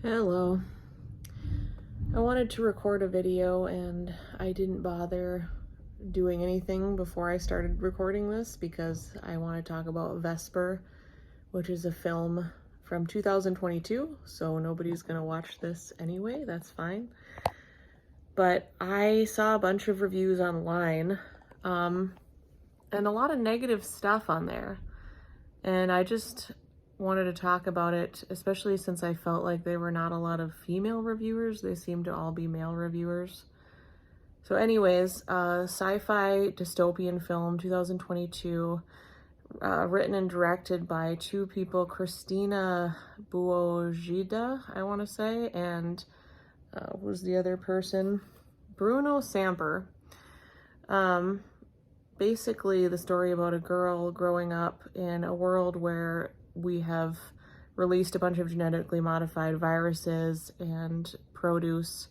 Hello. I wanted to record a video and I didn't bother doing anything before I started recording this because I want to talk about Vesper, which is a film from 2022, so nobody's gonna watch this anyway, that's fine. But I saw a bunch of reviews online, and a lot of negative stuff on there, and I just wanted to talk about it, especially since I felt like there were not a lot of female reviewers. They seemed to all be male reviewers. So anyways, sci-fi dystopian film, 2022, written and directed by two people, Christina Buojida, I want to say, and who's the other person? Bruno Samper. Basically the story about a girl growing up in a world where we have released a bunch of genetically modified viruses and produce,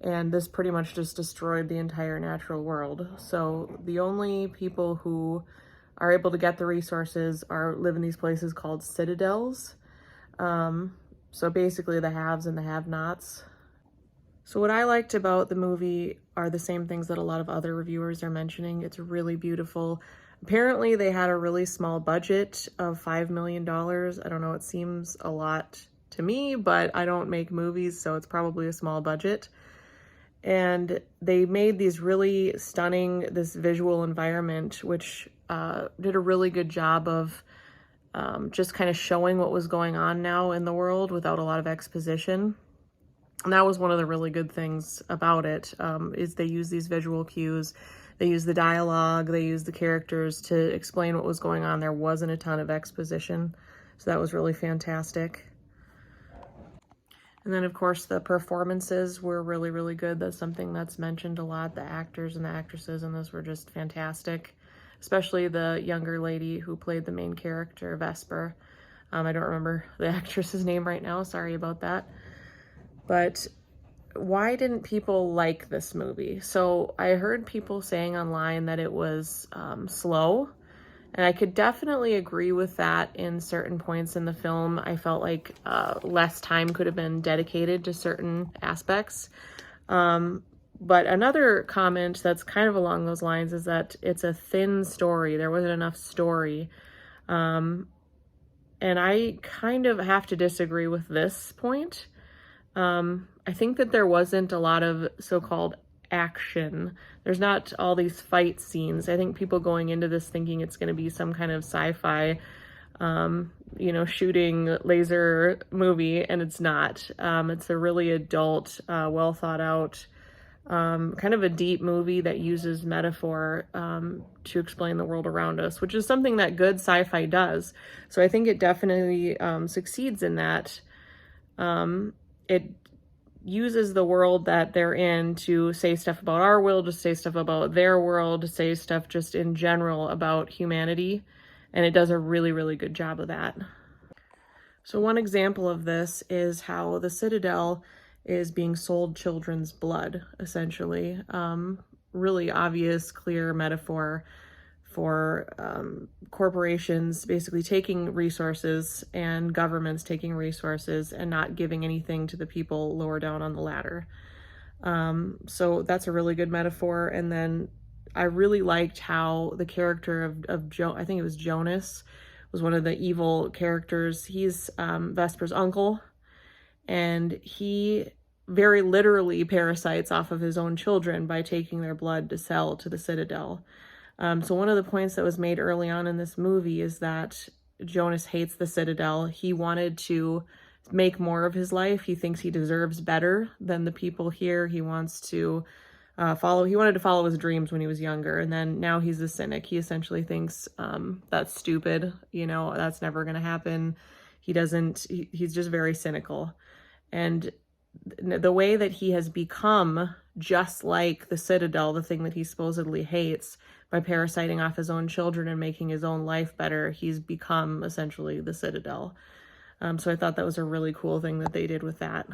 and this pretty much just destroyed the entire natural world. So the only people who are able to get the resources live in these places called citadels. So basically the haves and the have-nots. So what I liked about the movie are the same things that a lot of other reviewers are mentioning. It's really beautiful. Apparently they had a really small budget of $5 million. I don't know, it seems a lot to me, but I don't make movies, so it's probably a small budget. And they made these really stunning, this visual environment, which did a really good job of just kind of showing what was going on now in the world without a lot of exposition. And that was one of the really good things about it, is they use these visual cues. They use the dialogue, they use the characters to explain what was going on. There wasn't a ton of exposition, so that was really fantastic. And then, of course, the performances were really, really good. That's something that's mentioned a lot. The actors and the actresses in this were just fantastic, especially the younger lady who played the main character, Vesper. I don't remember the actress's name right now. Sorry about that. But why didn't people like this movie? So I heard people saying online that it was slow, and I could definitely agree with that in certain points in the film. I felt like less time could have been dedicated to certain aspects. But another comment that's kind of along those lines is that it's a thin story. There wasn't enough story. And I kind of have to disagree with this point. I think that there wasn't a lot of so-called action. There's not all these fight scenes. I think people going into this thinking it's going to be some kind of sci-fi, shooting laser movie, and it's not. It's a really adult, well thought out, kind of a deep movie that uses metaphor to explain the world around us, which is something that good sci-fi does. So I think it definitely succeeds in that. It uses the world that they're in to say stuff about our world, to say stuff about their world, to say stuff just in general about humanity. And it does a really, really good job of that. So one example of this is how the Citadel is being sold children's blood, essentially. Really obvious, clear metaphor for corporations basically taking resources and governments taking resources and not giving anything to the people lower down on the ladder. So that's a really good metaphor. And then I really liked how the character of I think it was Jonas, was one of the evil characters. He's Vesper's uncle, and he very literally parasites off of his own children by taking their blood to sell to the Citadel. So one of the points that was made early on in this movie is that Jonas hates the Citadel. He wanted to make more of his life. He thinks he deserves better than the people here. He wants to he wanted to follow his dreams when he was younger, and then now he's a cynic. He essentially thinks that's stupid, that's never going to happen. He's just very cynical. And the way that he has become just like the Citadel, the thing that he supposedly hates, by parasiting off his own children and making his own life better, he's become essentially the Citadel. So I thought that was a really cool thing that they did with that.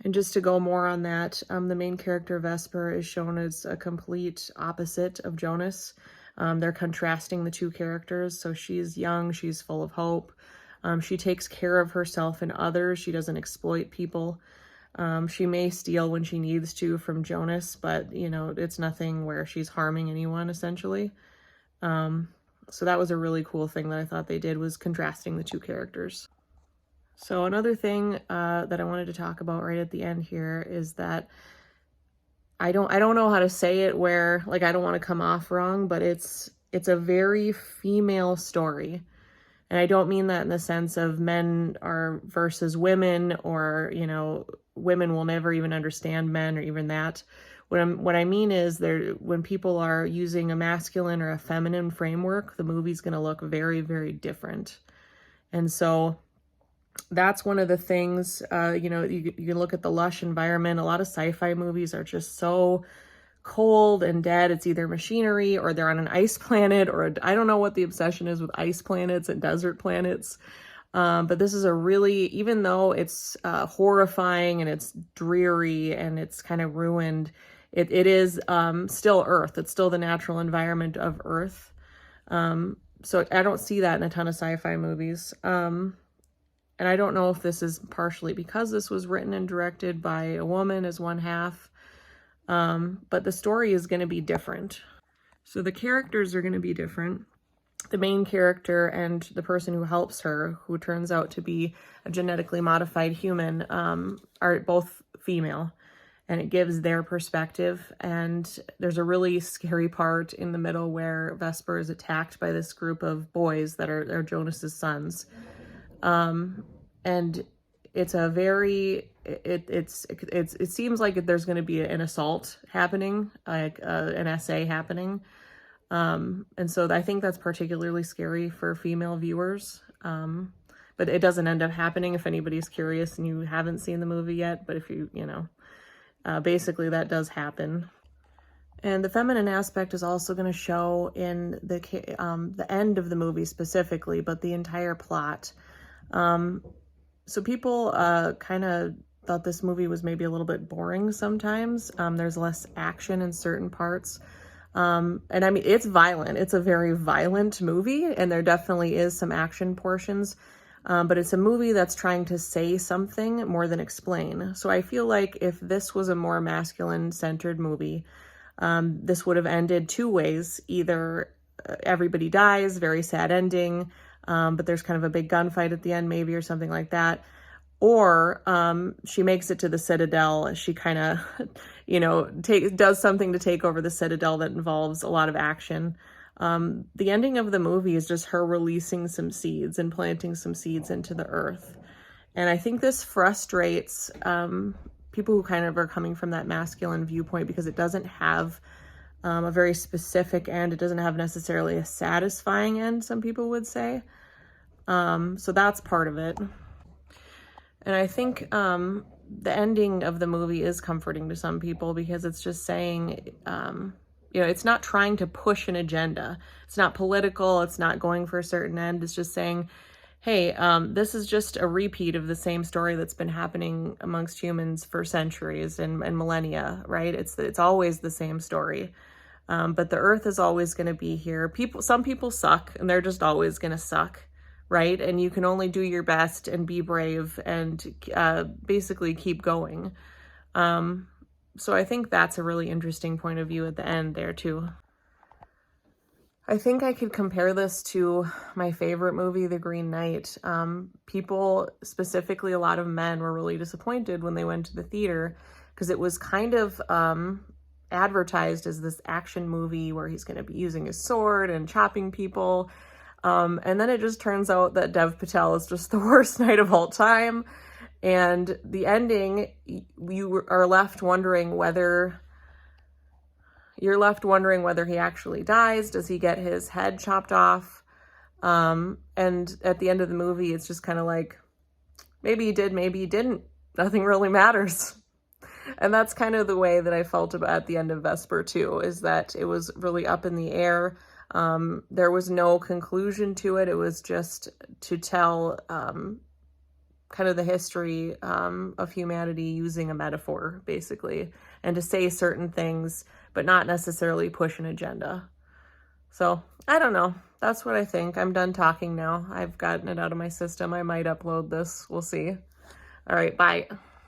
And just to go more on that, the main character, Vesper, is shown as a complete opposite of Jonas. They're contrasting the two characters. So she's young, she's full of hope. She takes care of herself and others. She doesn't exploit people. She may steal when she needs to from Jonas, but, you know, it's nothing where she's harming anyone, essentially. So that was a really cool thing that I thought they did, was contrasting the two characters. So another thing that I wanted to talk about right at the end here is that I don't know how to say it where, like, I don't want to come off wrong, but it's a very female story. And I don't mean that in the sense of men are versus women, or, you know, women will never even understand men, or even that. What I mean is, when people are using a masculine or a feminine framework, the movie's going to look very, very different. And so that's one of the things, you know, you can look at the lush environment. A lot of sci-fi movies are just so cold and dead. It's either machinery, or they're on an ice planet, or I don't know what the obsession is with ice planets and desert planets. But this is a really, even though it's horrifying and it's dreary and it's kind of ruined, it is still Earth. It's still the natural environment of Earth. So I don't see that in a ton of sci-fi movies. And I don't know if this is partially because this was written and directed by a woman as one half, but the story is going to be different. So the characters are going to be different. The main character and the person who helps her, who turns out to be a genetically modified human, are both female, and it gives their perspective. And there's a really scary part in the middle where Vesper is attacked by this group of boys that are Jonas's sons. And it's a very, it seems like there's going to be an assault happening, like an essay happening. And so I think that's particularly scary for female viewers. But it doesn't end up happening if anybody's curious and you haven't seen the movie yet. But if you know, basically that does happen. And the feminine aspect is also going to show in the end of the movie specifically, but the entire plot. So people kind of thought this movie was maybe a little bit boring sometimes. There's less action in certain parts. And I mean, it's violent. It's a very violent movie, and there definitely is some action portions. But it's a movie that's trying to say something more than explain. So I feel like if this was a more masculine-centered movie, this would have ended two ways. Either everybody dies, very sad ending, but there's kind of a big gunfight at the end maybe, or something like that. Or she makes it to the Citadel. She kind of, you know, does something to take over the Citadel that involves a lot of action. The ending of the movie is just her releasing some seeds and planting some seeds into the earth. And I think this frustrates people who kind of are coming from that masculine viewpoint, because it doesn't have a very specific end. It doesn't have necessarily a satisfying end, some people would say. So that's part of it. And I think the ending of the movie is comforting to some people, because it's just saying, you know, it's not trying to push an agenda. It's not political. It's not going for a certain end. It's just saying, hey, this is just a repeat of the same story that's been happening amongst humans for centuries and millennia, right? It's always the same story. But the earth is always going to be here. Some people suck, and they're just always going to suck, right? And you can only do your best and be brave and basically keep going. So I think that's a really interesting point of view at the end there too. I think I could compare this to my favorite movie, The Green Knight. People, specifically a lot of men, were really disappointed when they went to the theater, because it was kind of advertised as this action movie where he's going to be using his sword and chopping people. And then it just turns out that Dev Patel is just the worst knight of all time. And the ending, you are left wondering whether he actually dies. Does he get his head chopped off? And at the end of the movie, it's just kind of like, maybe he did, maybe he didn't. Nothing really matters. And that's kind of the way that I felt about at the end of Vesper too, is that it was really up in the air. There was no conclusion to it. It was just to tell kind of the history of humanity using a metaphor, basically, and to say certain things, but not necessarily push an agenda. So I don't know. That's what I think. I'm done talking now. I've gotten it out of my system. I might upload this. We'll see. All right, bye.